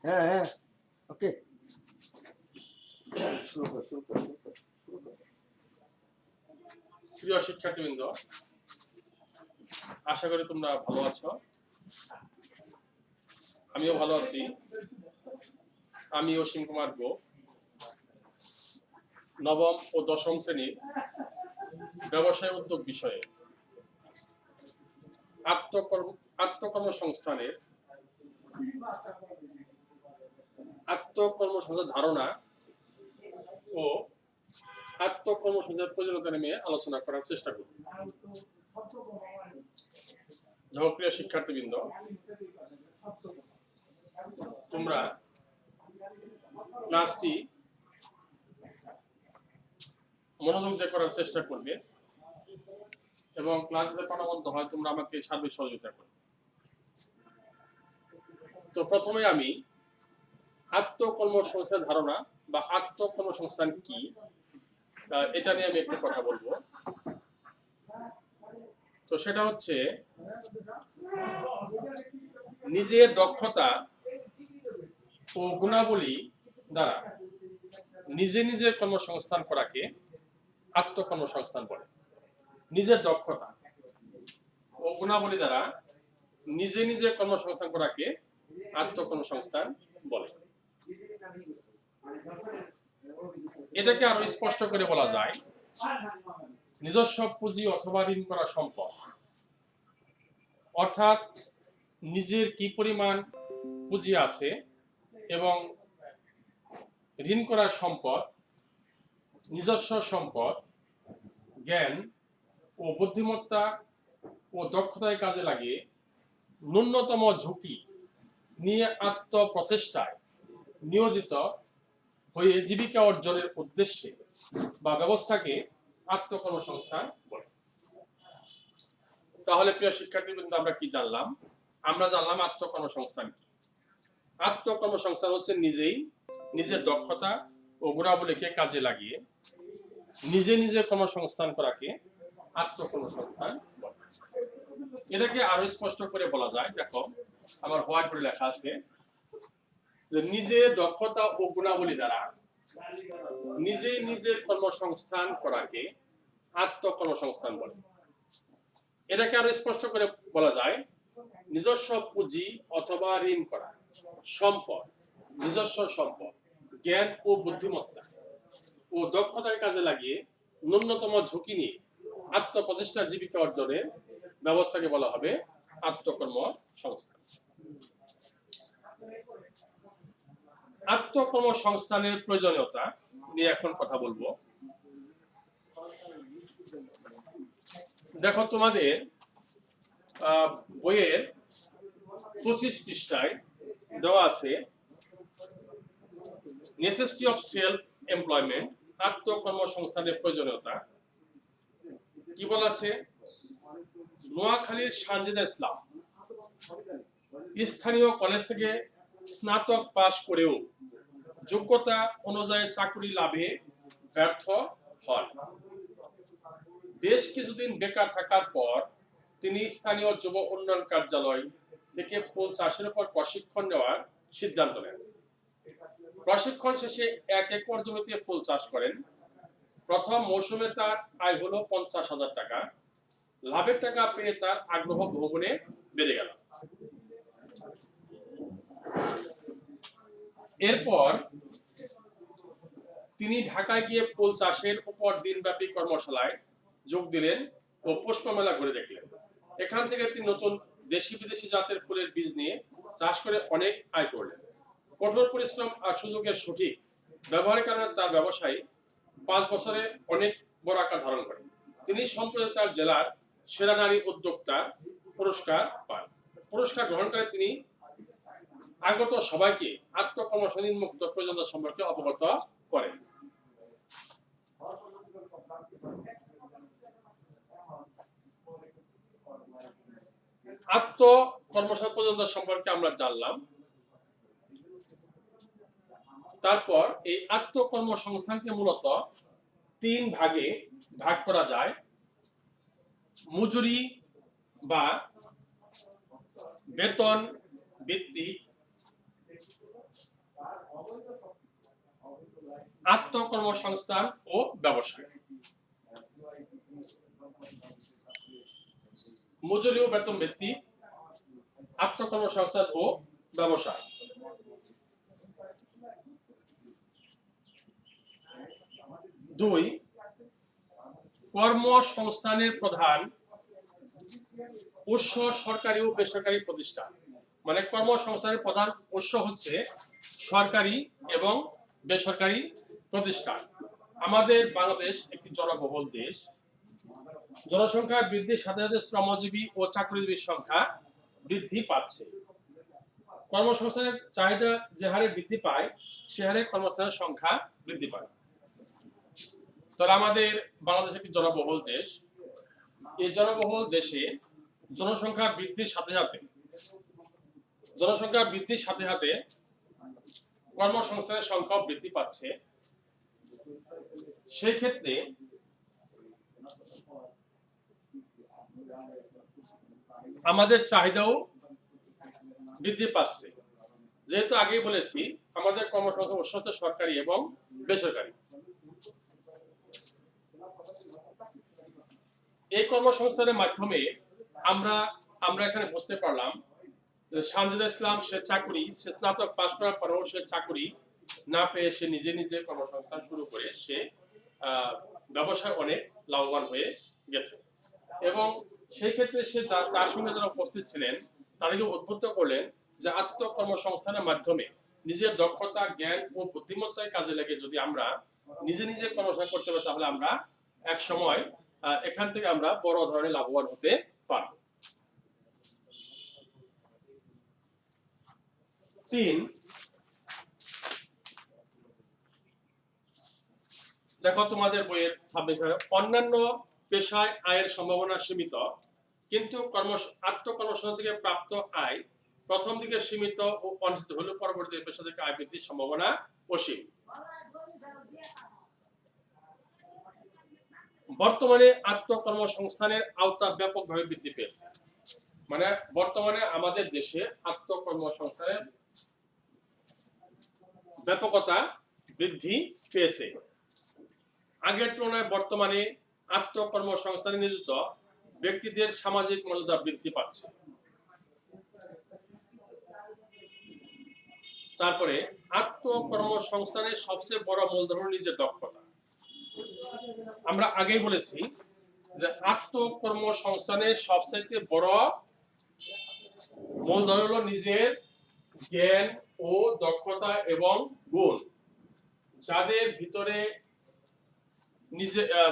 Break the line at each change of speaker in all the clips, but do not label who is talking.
হ্যাঁ হ্যাঁ ওকে শুরু কর শুরু কর শুরু কর শুরু কর।
প্রিয় শিক্ষার্থীবৃন্দ, আশা করি তোমরা ভালো আছো। আমিও ভালো আছি। আমি অসীম কুমার গোপ, নবম ও দশম শ্রেণীর ব্যবসায় উদ্যোগ বিষয়ে আত্মকর্মসংস্থানের ধারণা ও আত্মকর্মসংস্থানের প্রয়োজনীয়তা নিয়ে আলোচনা করার চেষ্টা করব। প্রিয় শিক্ষার্থীবৃন্দ, তোমরা ক্লাসটি মনোযোগ দিয়ে করার চেষ্টা করবে এবং ক্লাস যদি প্রাণবন্ত হয় তোমরা আমাকে সার্বিক সহযোগিতা করবে। তো প্রথমে আমি আত্মকর্মসংস্থান ধারণা বা আত্মকর্মসংস্থান কি এটা নিয়ে আমি একটু কথা বলবো। তো সেটা হচ্ছে নিজের দক্ষতা ও গুণাবলী দ্বারা নিজে নিজের কর্মসংস্থান করাকে আত্মকর্মসংস্থান বলে। নিজের দক্ষতা ও গুণাবলী দ্বারা নিজে নিজে কর্মসংস্থান করাকে আত্মকর্মসংস্থান বলে। এটাকে আরো স্পষ্ট করে বলা যায় নিজস্ব পুঁজি অথবা ঋণ করা সম্পদ, অর্থাৎ নিজের কি পরিমাণ পুঁজি আছে এবং ঋণ করার সম্পদ, নিজস্ব সম্পদ, জ্ঞান ও বুদ্ধিমত্তা ও দক্ষতায় কাজে লাগিয়ে ন্যূনতম ঝুঁকি নিয়ে আত্মপ্রচেষ্টায় নিয়োজিত হয়ে জীবিকা অর্জনের উদ্দেশ্যে বা ব্যবস্থাকে আত্মকর্মসংস্থান বলে। তাহলে প্রিয় শিক্ষার্থীবৃন্দ, আমরা কি জানলাম? আমরা জানলাম আত্মকর্মসংস্থান কি। আত্মকর্মসংস্থান হচ্ছে নিজেই নিজের দক্ষতা ও গুণাবলীকে কাজে লাগিয়ে নিজে নিজে কর্মসংস্থান করাকে আত্মকর্মসংস্থান বলে। এটাকে আরো স্পষ্ট করে বলা যায়, দেখো আমার হোয়াইট বোর্ডে লেখা আছে যে নিজের দক্ষতা ও গুণাবলী দ্বারা নিজে নিজের কর্মসংস্থান করাকে আত্মকর্মসংস্থান বলে। এটাকে আরো স্পষ্ট করে বলা যায় নিজস্ব পুঁজি অথবা ঋণ করা সম্পদ, নিজস্ব সম্পদ, জ্ঞান ও বুদ্ধিমত্তা ও দক্ষতার কাজে লাগিয়ে ন্যূনতম ঝুঁকি নিয়ে আত্মপ্রচেষ্টা জীবিকা অর্জনের ব্যবস্থাকে বলা হবে আত্মকর্মসংস্থান। আত্মকর্মসংস্থানের প্রয়োজনীয়তা নিয়ে এখন কথা বলবো। দেখো, তোমাদের বইয়ের 25 পৃষ্ঠায় দেওয়া আছে নেসেসিটি অফ সেলফ এমপ্লয়মেন্ট, আত্মকর্মসংস্থানের প্রয়োজনীয়তা। কি বলা আছে? নোয়াখালীর সানজিদা ইসলাম স্থানীয় কলেজ থেকে স্নাতক পাশ করেও যোগ্যতা অনুযায়ী চাকরি লাভে ব্যর্থ হন। বেশ কিছুদিন বেকার থাকার পর তিনি স্থানীয় যুব উন্নয়ন কার্যালয় থেকে ফুল চাষের উপর প্রশিক্ষণ নেওয়ার সিদ্ধান্ত নেন। প্রশিক্ষণ শেষে 1 একর জমিতে ফুল চাষ করেন। প্রথম মৌসুমে তার আয় হলো 50,000 টাকা। লাভের টাকা পেয়ে তার আগ্রহ বহুগুণে বেড়ে গেল। এরপর তিনি ঢাকায় গিয়ে ফুল চাষের উপর দিনব্যাপী কর্মশালায় যোগ দিলেন ও পুষ্পমেলা ঘুরে দেখলেন। এখান থেকে তিনি নতুন দেশি বিদেশি জাতের ফুলের বীজ নিয়ে চাষ করে অনেক আয় করলেন। কঠোর পরিশ্রম আর সুযোগের সঠিক ব্যবহারের কারণে তার ব্যবসায় 5 বছরে অনেক বড় আকার ধারণ করে। তিনি সম্প্রতি তার জেলার সেরা নারী উদ্যোক্তা পুরস্কার পান। পুরস্কার গ্রহণ করে তিনি আগত সবাইকে আত্মকর্মসংস্থান মুক্ত প্রয়োজনীয়তা সম্পর্কে অবগত করেন। আত্মকর্মসংস্থান প্রয়োজনীয়তা সম্পর্কে আমরা জানলাম। তারপর এই আত্মকর্মসংস্থানকে মূলত 3 ভাগে ভাগ করা যায়। মজুরি বা বেতন ভিত্তিক, আত্মকর্মসংস্থান ও ব্যবসা। মজুরি ও বেতন ভিত্তিক আত্মকর্মসংস্থান ও ব্যবসা। দুই, কর্মসংস্থানের প্রধান উৎস সরকারি ও বেসরকারি প্রতিষ্ঠান। মানে কর্মসংস্থানের প্রধান উৎস হচ্ছে সরকারি এবং বেসরকারি প্রতিষ্ঠান। আমাদের বাংলাদেশ একটি জনবহুল দেশ। জনসংখ্যা বৃদ্ধির সাথে সাথে শ্রমজীবী ও চাকরিজীবীর সংখ্যা বৃদ্ধি পাচ্ছে। কর্মসংস্থানের চাহিদা যে হারে বৃদ্ধি পায় সে হারে কর্মসংস্থানের সংখ্যা বৃদ্ধি পায়। তাহলে আমাদের বাংলাদেশ একটি জনবহুল দেশ। এই জনবহুল দেশে জনসংখ্যা বৃদ্ধির সাথে সাথে কর্মসংস্থানের সংখ্যা বৃদ্ধি পাচ্ছে। সেই ক্ষেত্রে আমাদের চাহিদাও বৃদ্ধি পাচ্ছে। যেহেতু আগেই বলেছি আমাদের কর্মসংস্থান উৎস হচ্ছে সরকারি এবং বেসরকারি। এই কর্মসংস্থানের মাধ্যমে আমরা এখানে বুঝতে পারলাম যে সানজিদা ইসলাম সে স্নাতক পাশ করার পরেও সে চাকরি না পেয়ে সে নিজে কর্মসংস্থান শুরু করে সে ব্যবসায় অনেক লাভবান হয়ে গেছে। এবং সেই ক্ষেত্রে সে তার সঙ্গে যারা উপস্থিত ছিলেন তাদেরকে উদ্বুদ্ধ করলেন যে আত্মকর্মসংস্থানের মাধ্যমে নিজের দক্ষতা, জ্ঞান ও বুদ্ধিমত্তায় কাজে লেগে যদি আমরা নিজে কর্মসংস্থান করতে পারি তাহলে আমরা এক সময় এখান থেকে আমরা বড় ধরনের লাভবান হতে পারব। 3, দেখো তোমাদের বইয়ের 26 অন্যান্য পেশায় আয়ের সম্ভাবনা সীমিত, কিন্তু আত্মকর্মসংস্থান থেকে প্রাপ্ত আয় প্রথম দিকে সীমিত ও অনিশ্চিত হলেও পরবর্তী পেশা থেকে আয় বৃদ্ধির সম্ভাবনা অসীম। বর্তমানে আত্মকর্মসংস্থানের আওতা ব্যাপকভাবে বৃদ্ধি পেয়েছে। মানে বর্তমানে আমাদের দেশে আত্মকর্মসংস্থানের ব্যাপকতা বৃদ্ধি পেয়েছে। আগের তুলনায় বর্তমানে আত্মকর্মসংস্থানে নিয়োজিত ব্যক্তিদের সামাজিক মর্যাদা বৃদ্ধি পাচ্ছে। তারপরে আত্মকর্মসংস্থানের সবচেয়ে বড় মূলধন হল নিজের দক্ষতা। আমরা আগেই বলেছি যে আত্মকর্মসংস্থানের সবচেয়ে বড় মূলধন হলো নিজের জ্ঞান ও দক্ষতা এবং গুণ। যাদের ভিতরে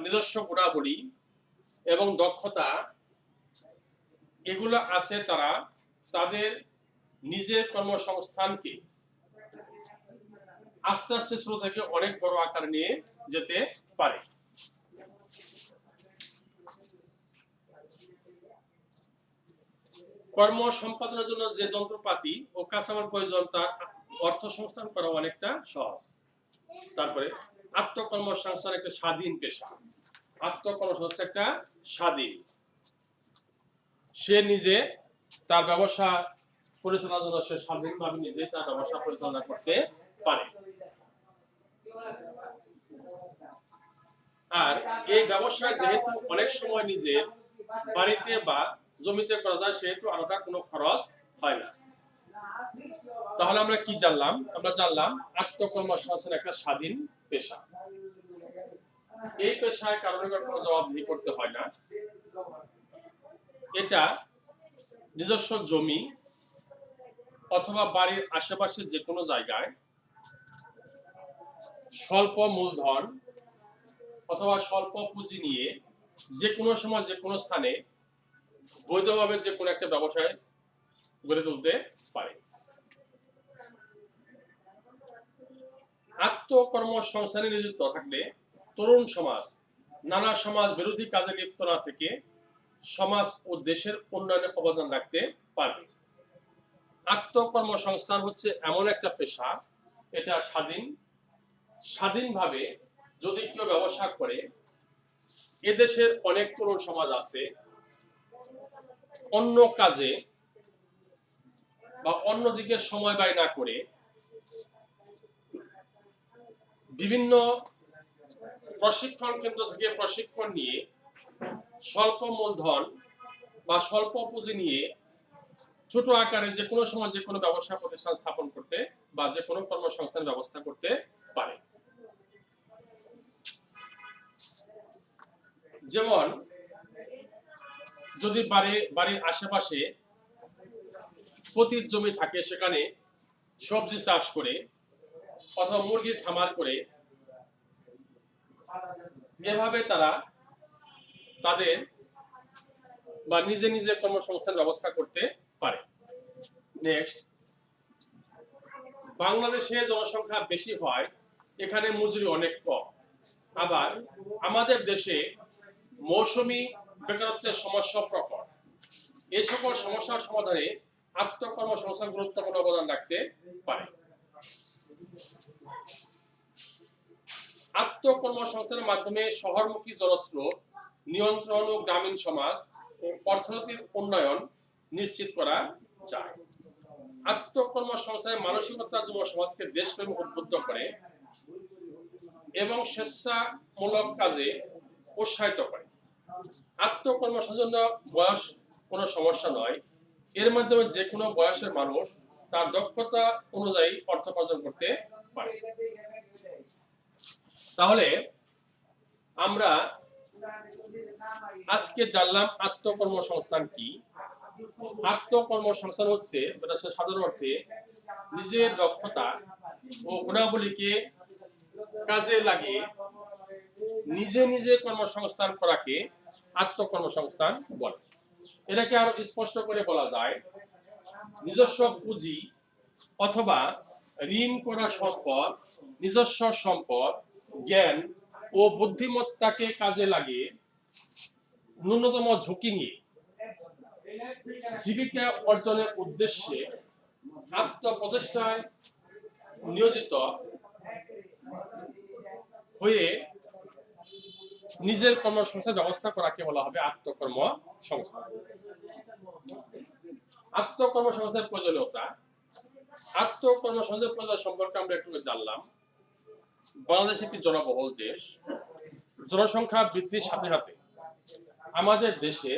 নিজস্ব গুণাবলী এবং দক্ষতা এগুলো আছে তারা তাদের নিজের কর্মসংস্থানকে আস্তে আস্তে ছোট থেকে অনেক বড় আকার নিয়ে যেতে পারে। কর্ম সম্পাদনের জন্য যে যন্ত্রপাতি ও কাঁচামাল প্রয়োজন তার অর্থ সংস্থান করা অনেকটা সহজ। তারপরে আত্মকর্মসংস্থান একটা স্বাধীন পেশা। আত্মকর্মসংস্থান একটা স্বাধীন, সে নিজে তার ব্যবসা পরিচালনার জন্য সে স্বাধীনভাবে নিজে তার ব্যবসা পরিচালনা করতে পারে। আর এই ব্যবসায় যেহেতু অনেক সময় নিজের বাড়িতে বা জমিতে করা যায় সেহেতু আলাদা কোনো খরচ হয় না। তাহলে আমরা কি জানলাম? আমরা জানলাম আত্মকর্মসংস্থান একটা স্বাধীন পেশা। এই পেশায় কারণে কোনো জবাবদিহি করতে হয় না। এটা নিজস্ব জমি অথবা বাড়ির আশেপাশে যে কোনো জায়গায় স্বল্প মূলধন অথবা স্বল্প পুঁজি নিয়ে যে কোনো সময় যে কোনো স্থানে বৈধভাবে যে কোনো একটা ব্যবসায় গড়ে তুলতে পারে। আত্মকর্মসংস্থানে নিয়োজিত থাকলে তরুণ সমাজ নানা সমাজ বিরোধী কাজে লিপ্ত না থেকে সমাজ ও দেশের উন্নয়নে অবদান রাখতে পারবে। আত্মকর্মসংস্থান হচ্ছে এমন একটা পেশা, এটা স্বাধীনভাবে যদি কেউ ব্যবসা করে, এদেশের অনেক তরুণ সমাজ আছে অন্য কাজে বা অন্যদিকে সময় ব্যয় না করে বিভিন্ন প্রশিক্ষণ কেন্দ্র থেকে প্রশিক্ষণ নিয়ে স্বল্প মূলধন বা স্বল্প পুঁজি নিয়ে ছোট আকারে যে কোনো সময় যে কোনো ব্যবসা প্রতিষ্ঠান স্থাপন করতে বা যে কোনো কর্মসংস্থানের ব্যবস্থা করতে পারে। যেমন যদি বাড়ির আশেপাশে পতিত জমি থাকে, সেখানে সবজি চাষ করে অথবা মুরগির খামার করে এভাবে তারা তাদের বা নিজে নিজে কর্মসংস্থান ব্যবস্থা করতে পারে। নেক্সট, বাংলাদেশে জনসংখ্যা বেশি হয়, এখানে মজুরি অনেক কম। আবার আমাদের দেশে মৌসুমী বেকারত্বের সমস্যা প্রকট। এই সকল সমস্যার সমাধানে আত্মকর্মসংস্থান গুরুত্বপূর্ণ অবদান রাখতে পারে। আত্মকর্মসংস্থানের মাধ্যমে শহরমুখী জনস্রোত নিয়ন্ত্রণ ও গ্রামীণ সমাজ ও অর্থনৈতিক উন্নয়ন নিশ্চিত করা যায়। আত্মকর্মসংস্থানের মানসিকতা যুব সমাজকে দেশপ্রেমে উদ্বুদ্ধ করে এবং স্বেচ্ছামূলক কাজে উৎসাহিত করে। আত্মকর্মসংস্থানের জন্য বয়স কোনো সমস্যা নয়, এর মাধ্যমে যে কোনো বয়সের মানুষ তার দক্ষতা অনুযায়ী অর্থ উপার্জন করতে পারে। তাহলে আমরা আজকে জানলাম আত্মকর্মসংস্থান কি। আত্মকর্মসংস্থান হচ্ছে সাধারণ অর্থে নিজের দক্ষতা ও গুণাবলীকে কাজে লাগিয়ে নিজে নিজে কর্মসংস্থান করাকে আত্মকর্মসংস্থান বলে। এটাকে আরো স্পষ্ট করে বলা যায়, নিজস্ব পুঁজি অথবা ঋণ করা সম্পদ, নিজস্ব সম্পদ, জ্ঞান ও বুদ্ধিমত্তাকে কাজে লাগিয়ে ন্যূনতম ঝুঁকি নিয়ে জীবিকা অর্জনের উদ্দেশ্যে আত্মপ্রচেষ্টায় নিয়োজিত হয়ে নিজের কর্মসংস্থান ব্যবস্থা করাকে বলা হবে আত্মকর্মসংস্থান। আত্মকর্মসংস্থানের প্রয়োজনীয়তা। আত্মকর্মসংস্থানের প্রয়োজন সম্পর্কে আমরা একটু জানলাম। বাংলাদেশ একটি জনবহুল দেশ। জনসংখ্যা বৃদ্ধির সাথে সাথে আমাদের দেশে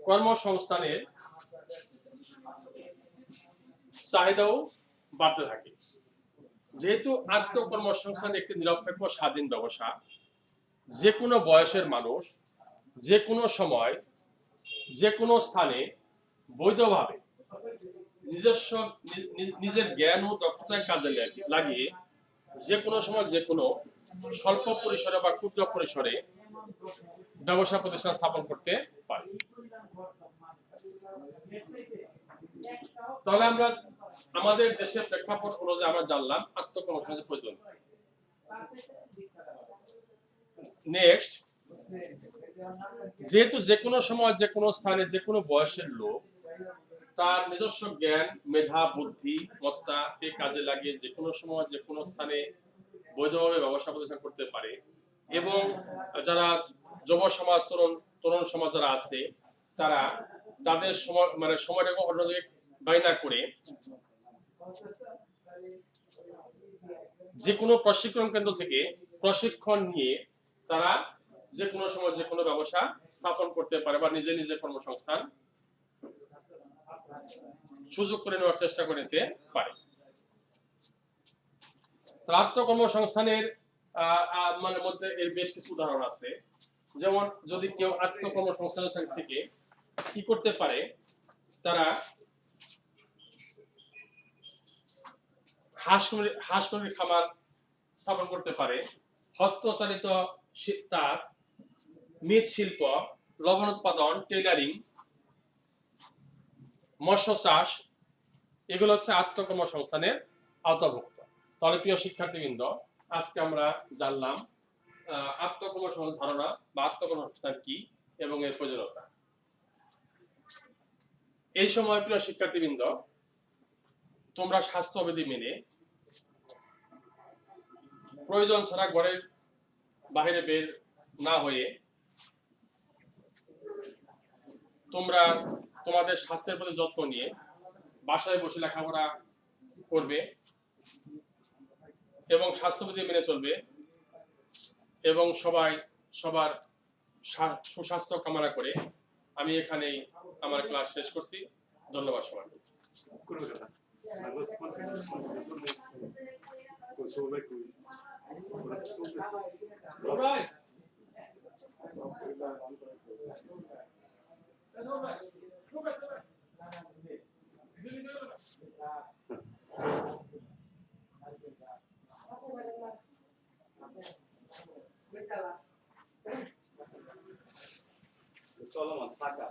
কর্মসংস্থানের চাহিদাও বাড়তে থাকে। যেহেতু আত্মকর্মসংস্থান একটি নিরপেক্ষ স্বাধীন ব্যবসা, যে কোনো বয়সের মানুষ যে কোনো সময় যে কোনো স্থানে বৈধভাবে নিজের জ্ঞান ও দক্ষতার কাজে লাগিয়ে যে কোনো সময় যে কোনো স্বল্প পরিসরে বা ক্ষুদ্র পরিসরে ব্যবসা প্রতিষ্ঠান স্থাপন করতে পারে। তাহলে আমরা আমাদের দেশের প্রেক্ষাপট অনুযায়ী আমরা জানলাম আত্মকর্মসংস্থানের প্রয়োজন। নেক্সট, যেহেতু যে কোনো সময় যে কোনো স্থানে যে কোনো বয়সের লোক তার নিজস্ব জ্ঞান, মেধা, বুদ্ধি মত্তাকে কাজে লাগিয়ে যে কোনো সময় যে কোনো স্থানে বৈধভাবে ব্যবসা প্রতিষ্ঠান করতে পারে এবং যারা যুব সমাজ, তরুণ সমাজ যারা আছে, তারা তাদের সময়টাকে অন্যদিকে ব্যয় না করে যে কোনো প্রশিক্ষণ কেন্দ্র থেকে প্রশিক্ষণ নিয়ে তারা যে কোনো সময় যে কোনো ব্যবসা স্থাপন করতে পারে বা নিজে নিজে কর্মসংস্থান সুযোগ করে নেওয়ার চেষ্টা করে নিতে পারে। আত্মকর্মসংস্থানের মধ্যে এর বেশ কিছু উদাহরণ আছে। যেমন যদি কেউ আত্মকর্মসংস্থান থেকে কি করতে পারে, তারা হাঁস মুরগির খামার স্থাপন করতে পারে, হস্তচালিত তাঁত, মৃৎশিল্প, লবণ উৎপাদন, টেইলারিং, মৎস্য চাষ, এগুলো হচ্ছে আত্মকর্মসংস্থানের আওতাভুক্ত। তাহলে প্রিয় শিক্ষার্থীবৃন্দ, আজকে আমরা জানলাম আত্মকর্মসংস্থান ধারণা বা আত্মকর্মসংস্থান কি এবং এর প্রয়োজনীয়তা। এই সময় প্রিয় শিক্ষার্থীবৃন্দ, তোমরা স্বাস্থ্যবিধি মেনে প্রয়োজন ছাড়া ঘরের বাইরে বের না হয়ে তোমরা তোমাদের স্বাস্থ্যের প্রতি যত্ন নিয়ে বাসায় বসে লেখাপড়া করবে। এবং স্বাস্থ্যবিধি মেনে চলবে এবং সবার সুস্বাস্থ্য কামনা করে আমি এখানেই আমার ক্লাস শেষ করছি। ধন্যবাদ সবাইকে।
Solomon, paga.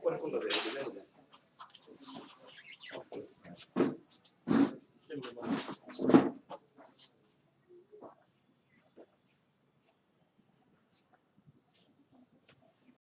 Por conta dele,